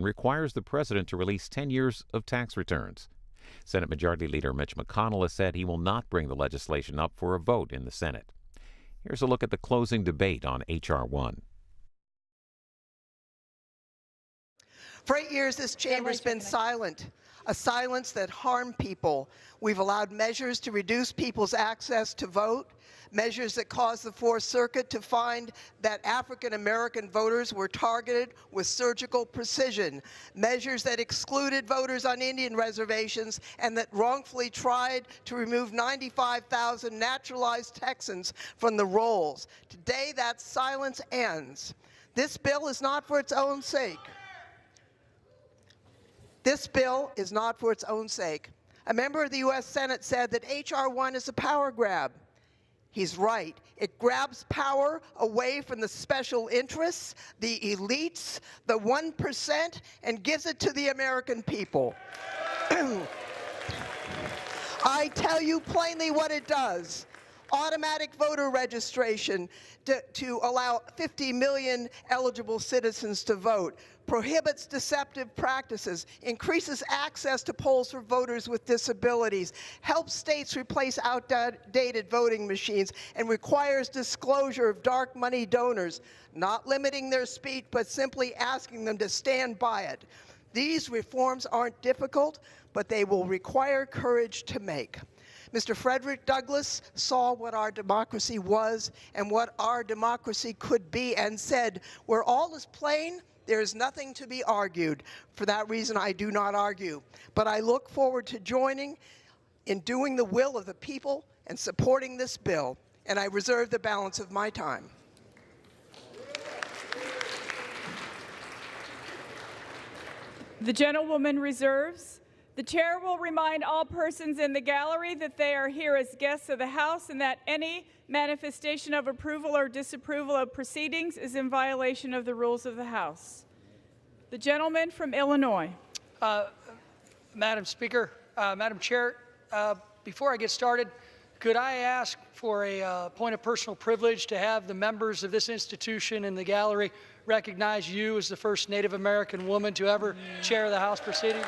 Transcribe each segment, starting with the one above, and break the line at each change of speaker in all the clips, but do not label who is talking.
and requires the president to release 10 years of tax returns. Senate Majority Leader Mitch McConnell has said he will not bring the legislation up for a vote in the Senate. Here's a look at the closing debate on H.R. 1.
For 8 years, this chamber's been silent, a silence that harmed people. We've allowed measures to reduce people's access to vote, measures that caused the Fourth Circuit to find that African-American voters were targeted with surgical precision, measures that excluded voters on Indian reservations and that wrongfully tried to remove 95,000 naturalized Texans from the rolls. Today, that silence ends. This bill is not for its own sake. This bill is not for its own sake. A member of the U.S. Senate said that H.R. 1 is a power grab. He's right. It grabs power away from the special interests, the elites, the 1%, and gives it to the American people. I tell you plainly what it does. Automatic voter registration to allow 50 million eligible citizens to vote, prohibits deceptive practices, increases access to polls for voters with disabilities, helps states replace outdated voting machines, and requires disclosure of dark money donors, not limiting their speech, but simply asking them to stand by it. These reforms aren't difficult, but they will require courage to make. Mr. Frederick Douglass saw what our democracy was and what our democracy could be and said, where all is plain, there is nothing to be argued. For that reason, I do not argue. But I look forward to joining in doing the will of the people and supporting this bill, and I reserve the balance of my time.
The gentlewoman reserves. The chair will remind all persons in the gallery that they are here as guests of the House and that any manifestation of approval or disapproval of proceedings is in violation of the rules of the House. The gentleman from Illinois.
Madam Speaker, Madam Chair, before I get started, could I ask for a point of personal privilege to have the members of this institution in the gallery recognize you as the first Native American woman to ever chair the House proceedings?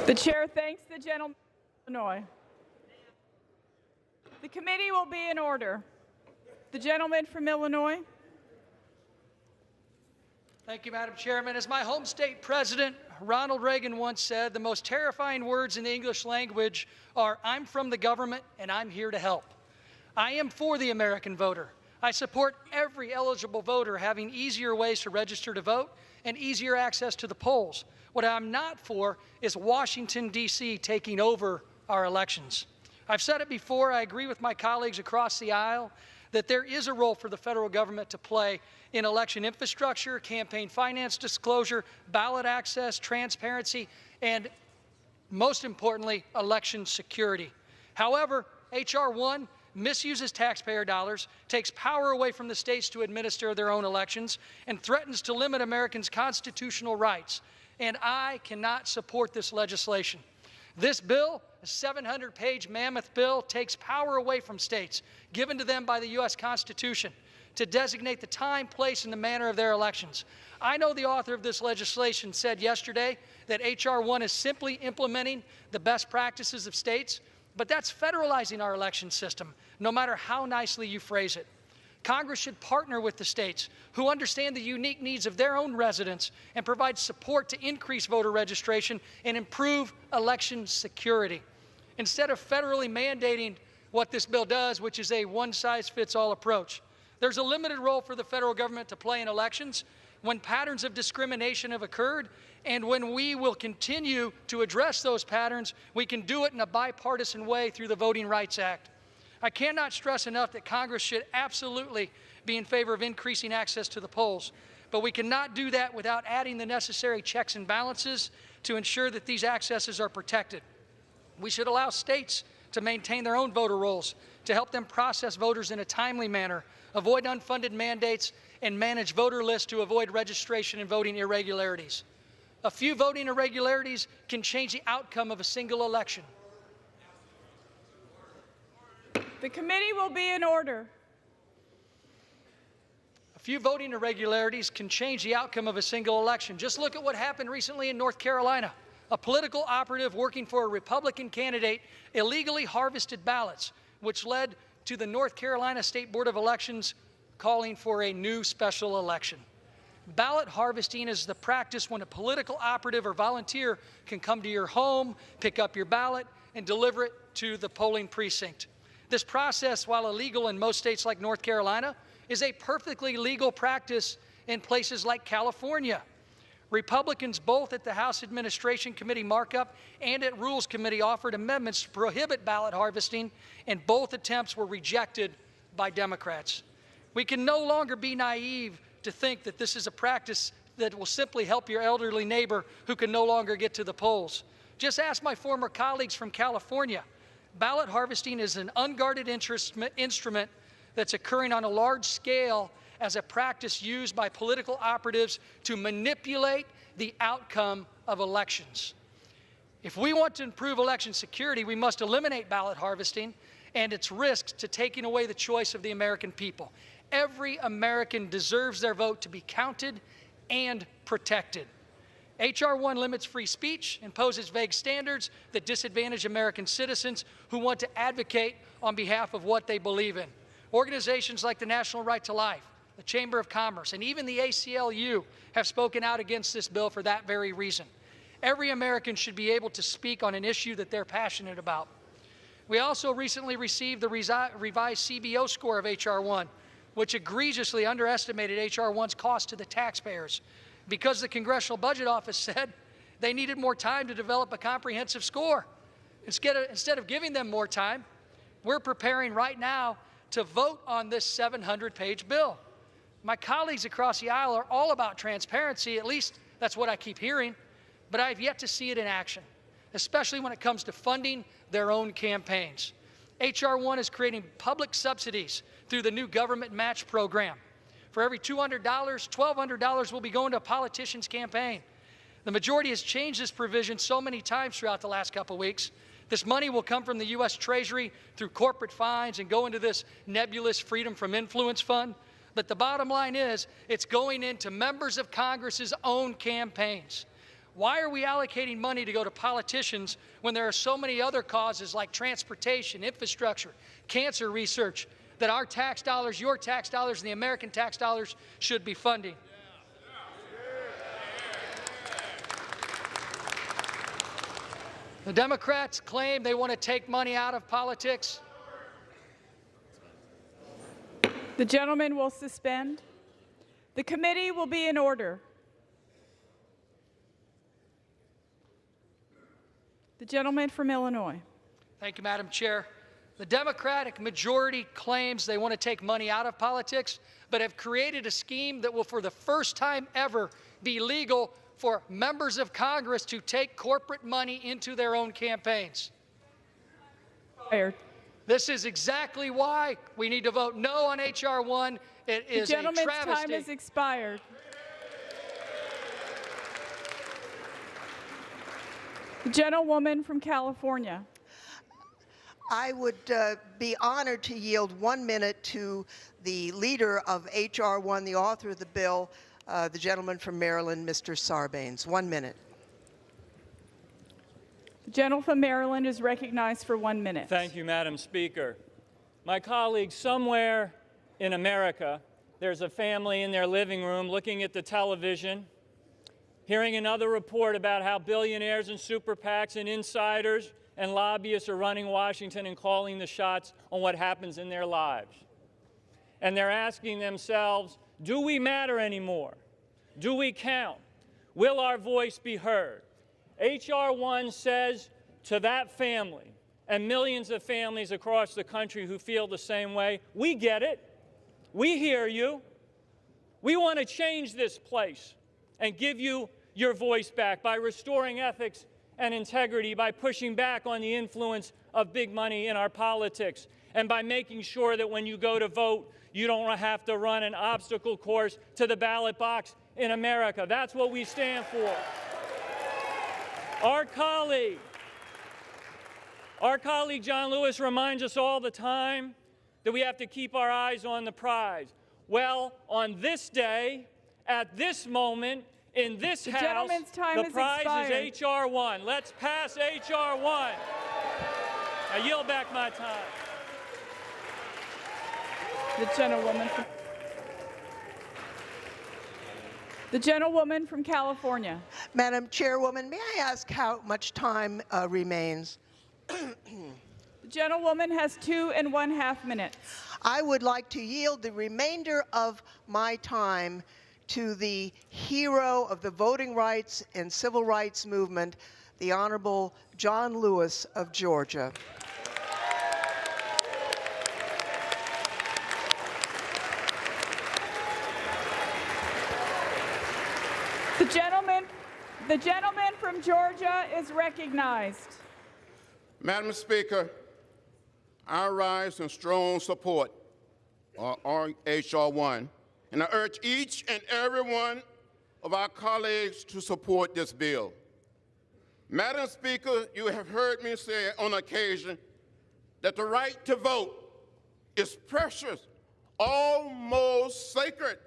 The chair thanks the gentleman from Illinois. The committee will be in order. The gentleman from Illinois.
Thank you, Madam Chairman. As my home state president, Ronald Reagan, once said, the most terrifying words in the English language are, "I'm from the government and I'm here to help." I am for the American voter. I support every eligible voter having easier ways to register to vote and easier access to the polls. What I'm not for is Washington, D.C. taking over our elections. I've said it before, I agree with my colleagues across the aisle that there is a role for the federal government to play in election infrastructure, campaign finance disclosure, ballot access, transparency, and most importantly, election security. However, H.R. 1 misuses taxpayer dollars, takes power away from the states to administer their own elections, and threatens to limit Americans' constitutional rights. And I cannot support this legislation. This bill, a 700-page mammoth bill, takes power away from states, given to them by the U.S. Constitution, to designate the time, place, and the manner of their elections. I know the author of this legislation said yesterday that H.R. 1 is simply implementing the best practices of states, but that's federalizing our election system, no matter how nicely you phrase it. Congress should partner with the states who understand the unique needs of their own residents and provide support to increase voter registration and improve election security. Instead of federally mandating what this bill does, which is a one-size-fits-all approach, there's a limited role for the federal government to play in elections when patterns of discrimination have occurred, and when we will continue to address those patterns, we can do it in a bipartisan way through the Voting Rights Act. I cannot stress enough that Congress should absolutely be in favor of increasing access to the polls, but we cannot do that without adding the necessary checks and balances to ensure that these accesses are protected. We should allow states to maintain their own voter rolls, to help them process voters in a timely manner, avoid unfunded mandates, and manage voter lists to avoid registration and voting irregularities. A few voting irregularities can change the outcome of a single election.
The committee will be in order.
A few voting irregularities can change the outcome of a single election. Just look at what happened recently in North Carolina. A political operative working for a Republican candidate illegally harvested ballots, which led to the North Carolina State Board of Elections calling for a new special election. Ballot harvesting is the practice when a political operative or volunteer can come to your home, pick up your ballot, and deliver it to the polling precinct. This process, while illegal in most states like North Carolina, is a perfectly legal practice in places like California. Republicans both at the House Administration Committee markup and at Rules Committee offered amendments to prohibit ballot harvesting, and both attempts were rejected by Democrats. We can no longer be naive to think that this is a practice that will simply help your elderly neighbor who can no longer get to the polls. Just ask my former colleagues from California. Ballot harvesting is an unguarded instrument that's occurring on a large scale as a practice used by political operatives to manipulate the outcome of elections. If we want to improve election security, we must eliminate ballot harvesting and its risks to taking away the choice of the American people. Every American deserves their vote to be counted and protected. H.R. 1 limits free speech, imposes vague standards that disadvantage American citizens who want to advocate on behalf of what they believe in. Organizations like the National Right to Life, the Chamber of Commerce, and even the ACLU have spoken out against this bill for that very reason. Every American should be able to speak on an issue that they're passionate about. We also recently received the revised CBO score of H.R. 1, which egregiously underestimated H.R. 1's cost to the taxpayers, because the Congressional Budget Office said they needed more time to develop a comprehensive score. Instead of giving them more time, we're preparing right now to vote on this 700-page bill. My colleagues across the aisle are all about transparency, at least that's what I keep hearing, but I've yet to see it in action, especially when it comes to funding their own campaigns. H.R. 1 is creating public subsidies through the new government match program. For every $200, $1,200 will be going to a politician's campaign. The majority has changed this provision so many times throughout the last couple of weeks. This money will come from the U.S. Treasury through corporate fines and go into this nebulous Freedom from Influence fund. But the bottom line is, it's going into members of Congress's own campaigns. Why are we allocating money to go to politicians when there are so many other causes like transportation, infrastructure, cancer research that our tax dollars, your tax dollars, and the American tax dollars should be funding? The Democrats claim they want to take money out of politics.
The gentleman will suspend. The committee will be in order. The gentleman from Illinois.
Thank you, Madam Chair. The Democratic majority claims they want to take money out of politics, but have created a scheme that will, for the first time ever, be legal for members of Congress to take corporate money into their own campaigns.
Fired.
This is exactly why we need to vote no on H.R. 1. It is a travesty.
The gentleman's time has expired. The gentlewoman from California.
I would be honored to yield 1 minute to the leader of H.R. 1, the author of the bill, the gentleman from Maryland, Mr. Sarbanes. 1 minute.
The gentleman from Maryland is recognized for 1 minute.
Thank you, Madam Speaker. My colleagues, somewhere in America, there's a family in their living room looking at the television, hearing another report about how billionaires and super PACs and insiders and lobbyists are running Washington and calling the shots on what happens in their lives. And they're asking themselves, do we matter anymore? Do we count? Will our voice be heard? H.R. 1 says to that family and millions of families across the country who feel the same way, we get it. We hear you. We want to change this place and give you your voice back by restoring ethics and integrity, by pushing back on the influence of big money in our politics. and by making sure that when you go to vote, you don't have to run an obstacle course to the ballot box in America. That's what we stand for. Our colleague John Lewis reminds us all the time that we have to keep our eyes on the prize. Well, on this day, at this moment, in this House, the prize is H.R. 1. Let's pass H.R. 1. I yield back my time.
The gentlewoman from California.
Madam Chairwoman, may I ask how much time remains?
The gentlewoman has 2½ minutes.
I would like to yield the remainder of my time to the hero of the voting rights and civil rights movement, the Honorable John Lewis of Georgia.
The gentleman from Georgia is recognized.
Madam Speaker, I rise in strong support of H.R. 1, and I urge each and every one of our colleagues to support this bill. Madam Speaker, you have heard me say on occasion that the right to vote is precious, almost sacred.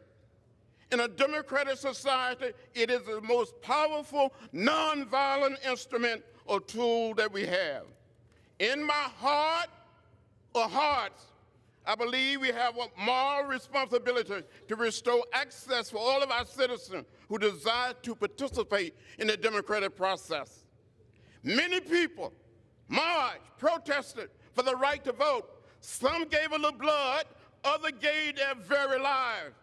In a democratic society, it is the most powerful, nonviolent instrument or tool that we have. In my heart or hearts, I believe we have a moral responsibility to restore access for all of our citizens who desire to participate in the democratic process. Many people marched, protested for the right to vote. Some gave a little blood, others gave their very lives.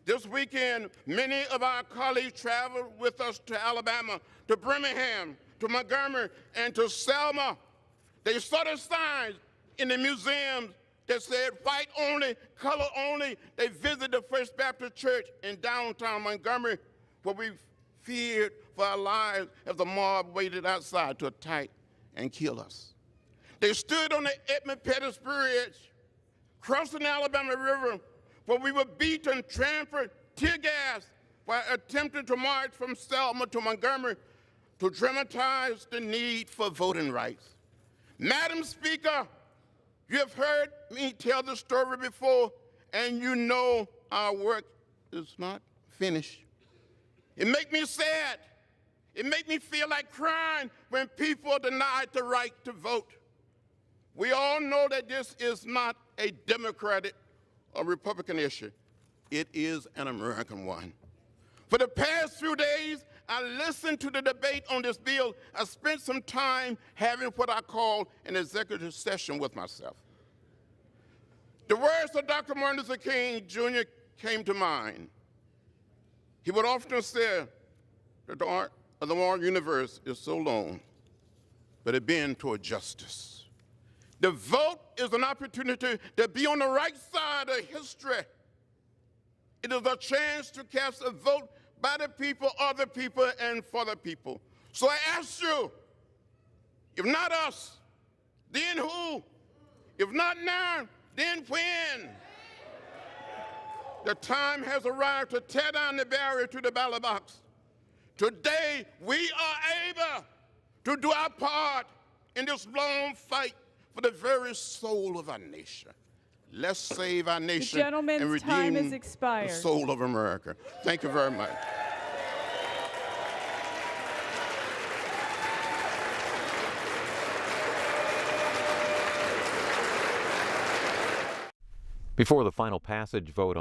This weekend, many of our colleagues traveled with us to Alabama, to Birmingham, to Montgomery, and to Selma. They saw the signs in the museums that said white only, color only. They visited the First Baptist Church in downtown Montgomery, where we feared for our lives as the mob waited outside to attack and kill us. They stood on the Edmund Pettus Bridge, crossing the Alabama River, where we were beaten, trampled, tear gassed while attempting to march from Selma to Montgomery to dramatize the need for voting rights. Madam Speaker, you have heard me tell the story before, and you know our work is not finished. It makes me sad. It makes me feel like crying when people are denied the right to vote. We all know that this is not a Democratic or Republican issue. It is an American one. For the past few days, I listened to the debate on this bill. I spent some time having what I call an executive session with myself. The words of Dr. Martin Luther King Jr. came to mind. He would often say that the arc of the moral universe is so long, but it bends toward justice. The vote is an opportunity to be on the right side of history. It is a chance to cast a vote by the people, of the people, and for the people. So I ask you, if not us, then who? If not now, then when? The time has arrived to tear down the barrier to the ballot box. Today, we are able to do our part in this long fight for the very soul of our nation. Let's save our nation and redeem the soul of America. Thank you very much.
Before the final passage vote on